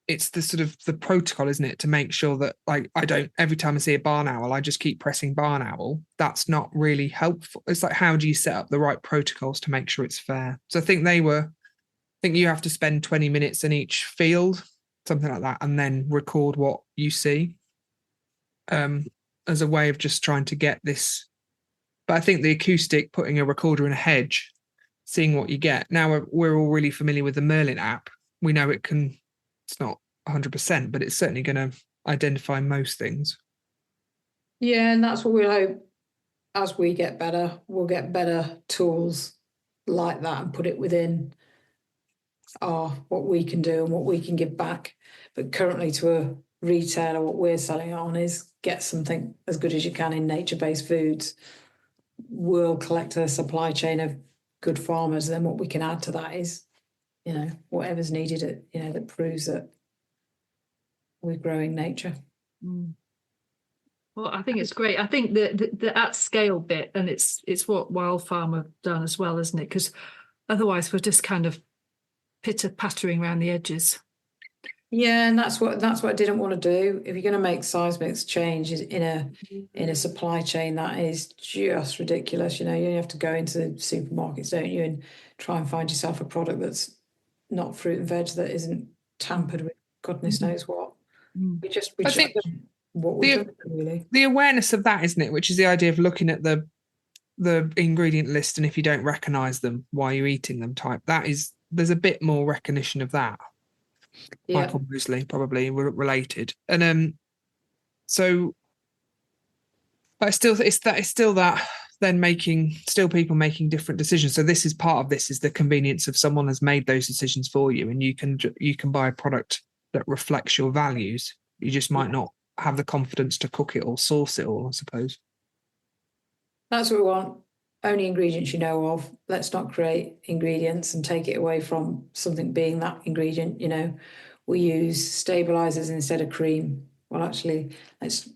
it's the sort of the protocol, isn't it, to make sure that, like, I don't, every time I see a barn owl, I just keep pressing barn owl. That's not really helpful. It's like, how do you set up the right protocols to make sure it's fair? So I think you have to spend 20 minutes in each field, something like that, and then record what you see as a way of just trying to get this. But I think the acoustic, putting a recorder in a hedge, seeing what you get. Now we're all really familiar with the Merlin app. We know it's not 100%, but it's certainly going to identify most things. Yeah, and that's what we hope. As we get better, we'll get better tools like that and put it within what we can do and what we can give back. But currently, to a retailer, what we're selling it on is get something as good as you can in nature-based foods. We'll collect a supply chain of good farmers, and then what we can add to that is whatever's needed, that proves that we're growing nature. Well, I think it's great. I think the at scale bit, and it's what Wild Farm have done as well, isn't it? Because otherwise we're just kind of pitter-pattering around the edges. Yeah, and that's what I didn't want to do. If you're going to make seismic changes in a supply chain, that is just ridiculous. You have to go into the supermarkets, don't you, and try and find yourself a product that's not fruit and veg, that isn't tampered with goodness knows what. I think what we've done, really. The awareness of that, isn't it? Which is the idea of looking at the ingredient list, and if you don't recognise them, why are you eating them? There's a bit more recognition of that. Yeah. Like obviously, probably we're related, and so, but it's still that then people making different decisions. So this is part of this is the convenience of someone has made those decisions for you, and you can buy a product that reflects your values. You just might not have the confidence to cook it or source it all, I suppose. That's what we want. Only ingredients you know of. Let's not create ingredients and take it away from something being that ingredient. We use stabilizers instead of cream. Well, actually, let's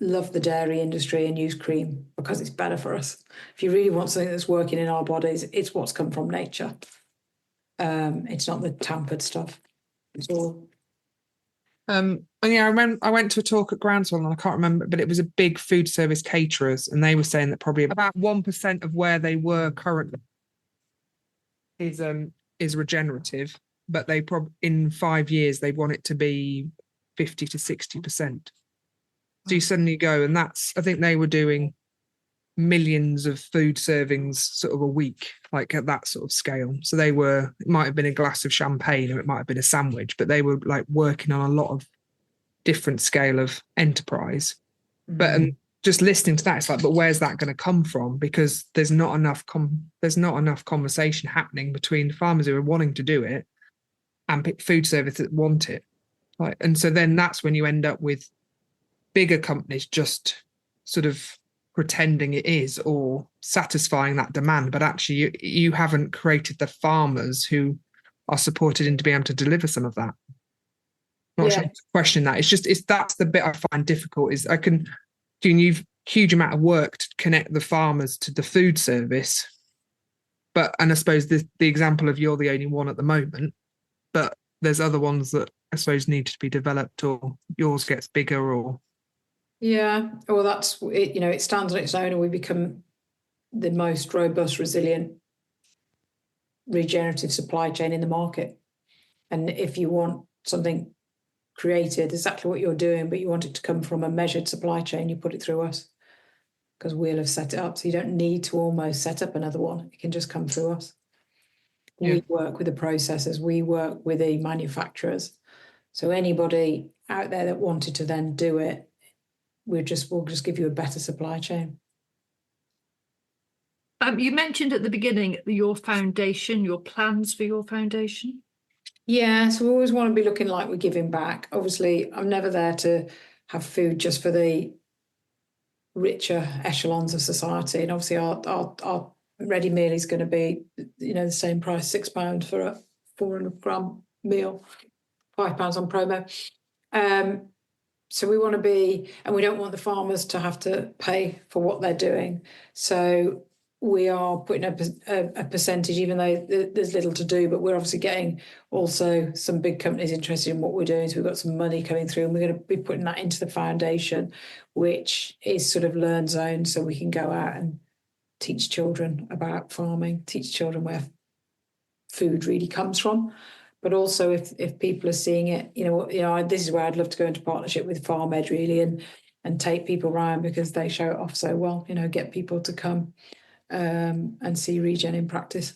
love the dairy industry and use cream because it's better for us. If you really want something that's working in our bodies, it's what's come from nature. It's not the tampered stuff. It's all. And yeah, I went to a talk at Groundswell, and I can't remember, but it was a big food service caterers, and they were saying that probably about 1% of where they were currently is regenerative, but they in 5 years they want it to be 50 to 60%. So you suddenly go, and I think they were doing millions of food servings sort of a week, like at that sort of scale. So it might have been a glass of champagne, or it might have been a sandwich, but they were like working on a lot of different scale of enterprise. But and just listening to that, it's like, but where's that going to come from? Because there's not enough conversation happening between farmers who are wanting to do it and food service that want it. Like, and so then that's when you end up with bigger companies just sort of pretending it is, or satisfying that demand, but actually you haven't created the farmers who are supported into being able to deliver some of that. Not sure to question that. That's the bit I find difficult. Is I can do huge amount of work to connect the farmers to the food service, and I suppose the example of you're the only one at the moment, but there's other ones that I suppose need to be developed, or yours gets bigger, or. Yeah, well, that's it. It stands on its own, and we become the most robust, resilient, regenerative supply chain in the market. And if you want something created, exactly what you're doing, but you want it to come from a measured supply chain, you put it through us, because we'll have set it up. So you don't need to almost set up another one. It can just come through us. Yeah. We work with the processors. We work with the manufacturers. So anybody out there that wanted to then do it, we'll just give you a better supply chain. You mentioned at the beginning your foundation, your plans for your foundation. Yeah, so we always want to be looking like we're giving back. Obviously, I'm never there to have food just for the richer echelons of society. And obviously our ready meal is going to be, the same price, £6 for a 400 gram meal, £5 on promo. So we want to be, and we don't want the farmers to have to pay for what they're doing. So we are putting a percentage, even though there's little to do, but we're obviously getting also some big companies interested in what we're doing. So we've got some money coming through, and we're going to be putting that into the foundation, which is sort of learn zone. So we can go out and teach children about farming, teach children where food really comes from. But also, if people are seeing it, this is where I'd love to go into partnership with Farm Ed, really, and take people around, because they show it off so well. Get people to come and see ReGen in practice.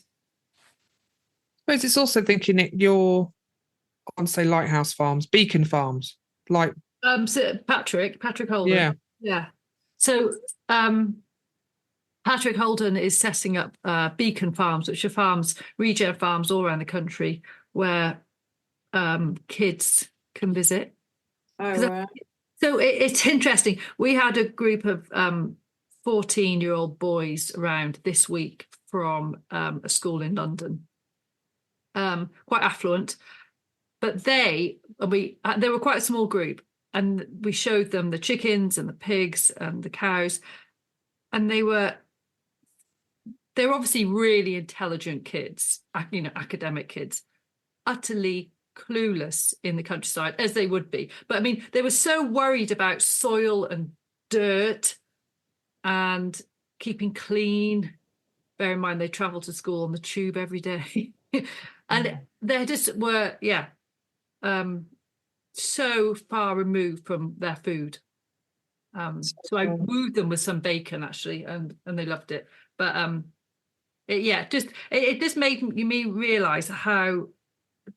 I suppose it's also thinking I want to say lighthouse farms, beacon farms, like so Patrick Holden. Yeah. So Patrick Holden is setting up beacon farms, which are ReGen farms all around the country, where kids can visit. Oh, right. So it's interesting. We had a group of 14-year-old boys around this week from a school in London. quite affluent, but they were quite a small group, and we showed them the chickens and the pigs and the cows, and they were obviously really intelligent kids, academic kids, utterly clueless in the countryside, as they would be. But I mean, they were so worried about soil and dirt and keeping clean. Bear in mind, they travel to school on the tube every day. And they just were, so far removed from their food. So I wooed them with some bacon, actually, and they loved it. But it just made me realise how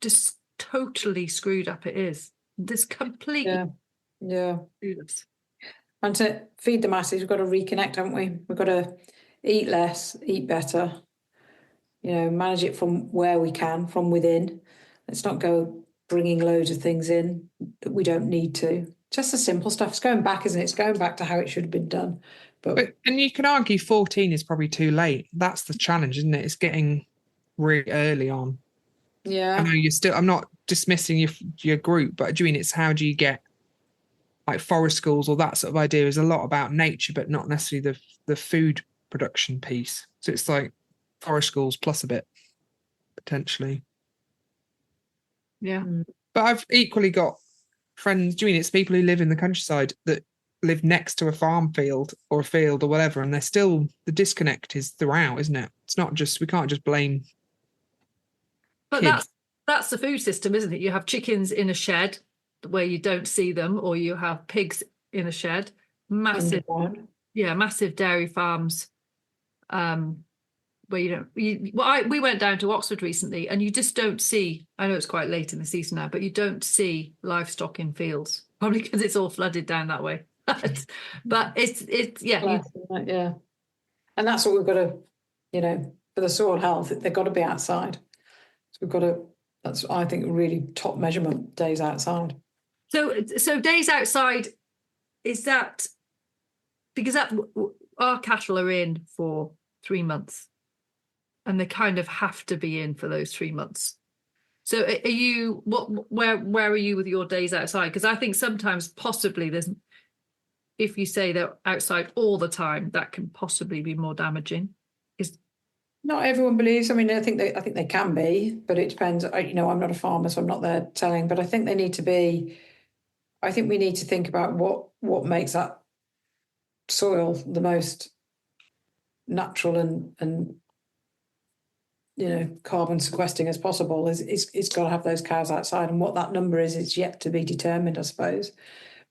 just totally screwed up it is. This completely clueless. And to feed the masses, we've got to reconnect, haven't we? We've got to eat less, eat better, manage it from where we can, from within. Let's not go bringing loads of things in that we don't need to. Just the simple stuff. It's going back, isn't it? It's going back to how it should have been done. And you can argue 14 is probably too late. That's the challenge, isn't it? It's getting really early on. Yeah. I know I'm not dismissing your group, but do you mean it's how do you get like forest schools or that sort of idea is a lot about nature, but not necessarily the food production piece. So it's like forest schools plus a bit, potentially. Yeah. But I've equally got friends, do you mean it's people who live in the countryside that live next to a farm field or a field or whatever, and they're still, the disconnect is throughout, isn't it? It's not just, we can't just blame. But that's the food system, isn't it? You have chickens in a shed where you don't see them, or you have pigs in a shed, massive dairy farms, where you don't. We went down to Oxford recently, and you just don't see. I know it's quite late in the season now, but you don't see livestock in fields, probably because it's all flooded down that way. But it's and that's what we've got to, for the soil health, they've got to be outside. So we've got to. That's, I think, really top measurement, days outside. So days outside, is that because our cattle are in for 3 months, and they kind of have to be in for those 3 months. So are you where are you with your days outside? Because I think sometimes possibly if you say they're outside all the time, that can possibly be more damaging. Not everyone believes. I mean, I think they can be, but it depends. I'm not a farmer, so I'm not there telling. But I think they need to be. I think we need to think about what makes that soil the most natural and carbon sequestering as possible. It's got to have those cows outside, and what that number is yet to be determined, I suppose.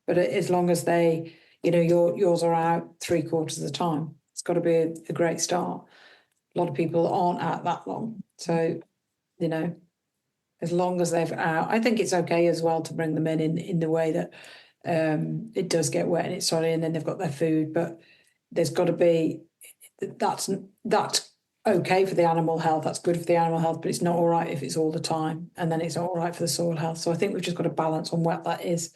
But as long as they, yours are out 3/4 of the time, it's got to be a great start. A lot of people aren't out that long. So, as long as they're out, I think it's okay as well to bring them in the way that it does get wet and it's sunny and then they've got their food. But there's got to be, that's okay for the animal health. That's good for the animal health, but it's not all right if it's all the time. And then it's not all right for the soil health. So I think we've just got to balance on what that is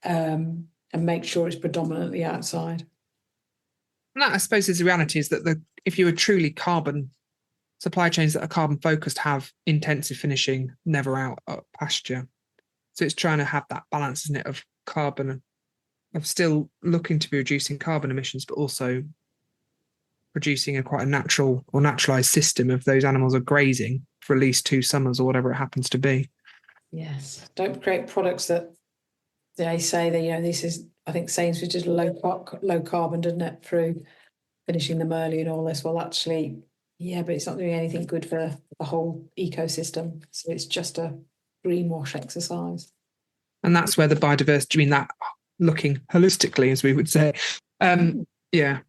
and make sure it's predominantly outside. And that, I suppose, is the reality is that if you were truly carbon, supply chains that are carbon focused have intensive finishing, never out pasture. So it's trying to have that balance, isn't it, of carbon, of still looking to be reducing carbon emissions, but also producing quite a natural or naturalized system of those animals are grazing for at least 2 summers or whatever it happens to be. Yes. Don't create products that they say that, this is, I think Sainsbury's did low carbon, didn't it, through finishing them early and all this. Well, actually, but it's not doing anything good for the whole ecosystem. So it's just a greenwash exercise. And that's where the biodiversity, I mean, that looking holistically, as we would say. Yeah.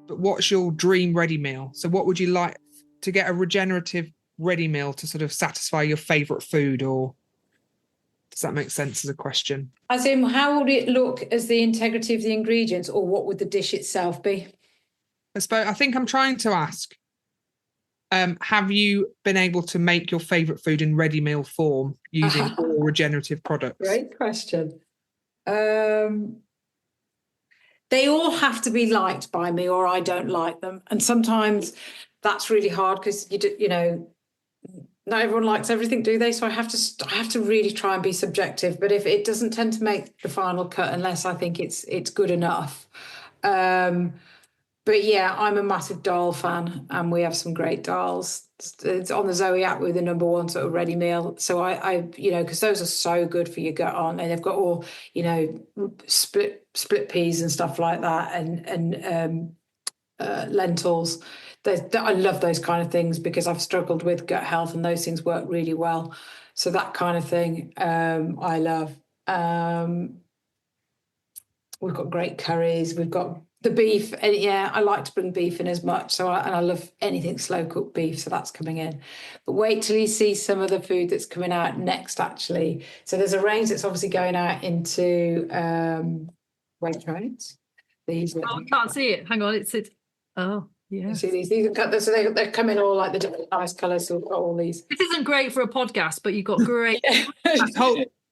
But what's your dream ready meal? So what would you like to get a regenerative ready meal to sort of satisfy your favourite food, or does that make sense as a question? As in, how would it look as the integrity of the ingredients, or what would the dish itself be? I think I'm trying to ask, have you been able to make your favourite food in ready meal form using all regenerative products? Great question. They all have to be liked by me, or I don't like them. And sometimes that's really hard because not everyone likes everything, do they? So I have to really try and be subjective. But if it doesn't tend to make the final cut unless I think it's good enough. But yeah, I'm a massive dal fan, and we have some great dals. It's on the Zoe app with the number one sort of ready meal. So I because those are so good for your gut, aren't they? They've got all, split peas and stuff like that, and lentils. I love those kind of things because I've struggled with gut health, and those things work really well. So that kind of thing, I love. We've got great curries. We've got the beef, and I like to bring beef in as much. So I love anything slow cooked beef. So that's coming in. But wait till you see some of the food that's coming out next. Actually, so there's a range that's obviously going out into Waitrose. These. I can't see it. Hang on, it's. Oh, yeah. You see these? These are cut. So they're coming all like the different nice colours. So we've got all these. This isn't great for a podcast, but you've got great.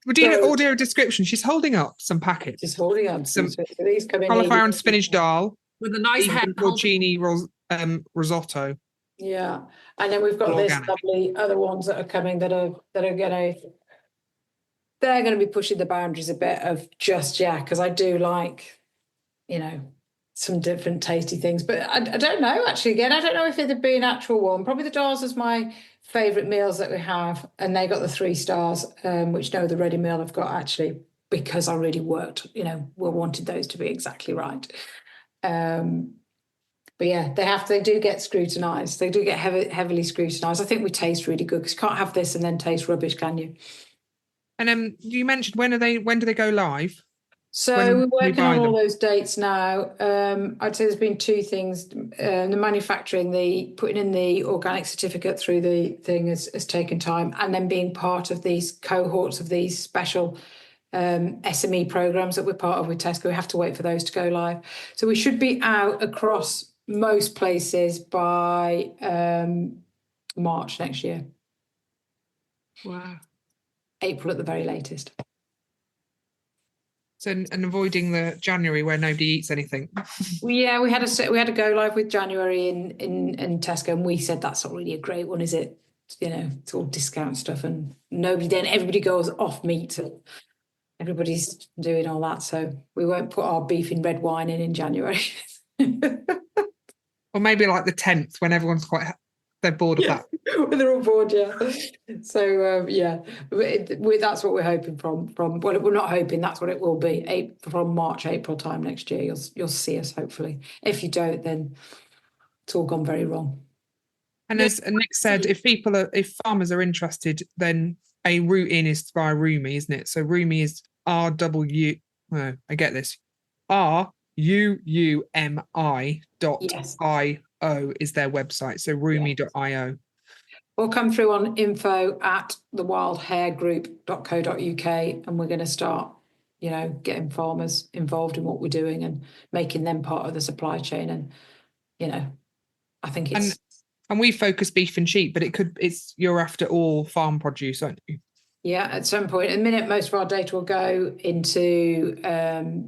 We're doing an audio description. She's holding up some packets. Just holding on. So these come in. Cauliflower and spinach dal with a nice porcini risotto. Yeah, and then we've got this lovely other ones that are coming that are going to be pushing the boundaries a bit of because I do like, some different tasty things. But I don't know, actually, again, I don't know if it'd be an actual one. Probably the dals is my favourite meals that we have, and they got the 3 stars, which no other ready meal I've got, actually, because I really worked, we wanted those to be exactly right. But yeah, they do get scrutinised. They do get heavily scrutinised. I think we taste really good because you can't have this and then taste rubbish, can you? And you mentioned when do they go live? So we're working on all those dates now. I'd say there's been 2 things. The manufacturing, putting in the organic certificate through the thing has taken time, and then being part of these cohorts of these special SME programs that we're part of with Tesco. We have to wait for those to go live. So we should be out across most places by March next year. Wow. April at the very latest. So, and avoiding the January where nobody eats anything. Yeah, we had a go live with January in Tesco, and we said that's not really a great one, is it? It's all discount stuff, and everybody goes off meat. Everybody's doing all that, so we won't put our beef in red wine in January. Or maybe like the 10th when everyone's they're bored of that. When they're all bored, yeah. So that's what we're hoping from. Well, we're not hoping. That's what it will be. From March, April time next year, you'll see us hopefully. If you don't, then it's all gone very wrong. And as Nick said, if farmers are interested, then a route in is via Rumi, isn't it? So Rumi is RUUMI. is their website, so rumi.io. Or come through on info@thewildharegroup.co.uk, and we're going to start, getting farmers involved in what we're doing and making them part of the supply chain. And, I think it's... And we focus beef and sheep, but you're after all farm produce, aren't you? Yeah, at some point. At the minute, most of our data will go into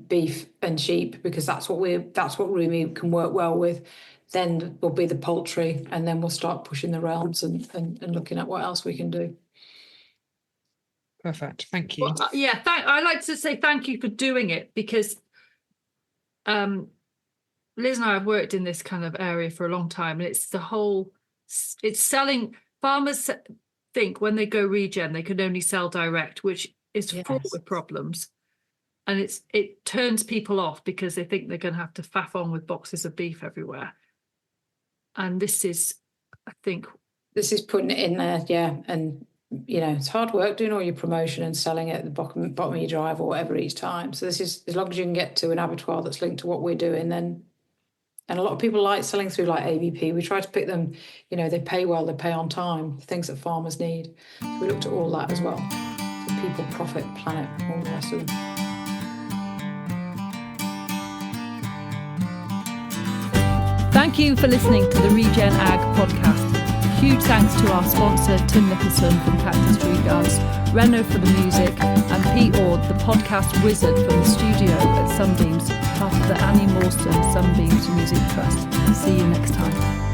beef and sheep because that's what Rumi can work well with. Then will be the poultry, and then we'll start pushing the realms and looking at what else we can do. Perfect. Thank you. Well, I'd like to say thank you for doing it, because Liz and I have worked in this kind of area for a long time, and it's selling. Farmers think when they go regen, they can only sell direct, which is fraught with problems. And it turns people off because they think they're going to have to faff on with boxes of beef everywhere. And this is putting it in there, yeah. And, it's hard work doing all your promotion and selling it at the bottom of your drive or whatever each time. So this is, as long as you can get to an abattoir that's linked to what we're doing, then... And a lot of people like selling through like ABP. We try to pick them, they pay well, they pay on time, things that farmers need. So we looked at all that as well. So people, profit, planet, all the rest of them. Thank you for listening to the ReGen Ag podcast. Huge thanks to our sponsor, Tim Nicholson from Cactus Tree Guards, Reno for the music, and Pete Ord, the podcast wizard from the studio at Sunbeams, part of the Annie Mawson Sunbeams Music Trust. See you next time.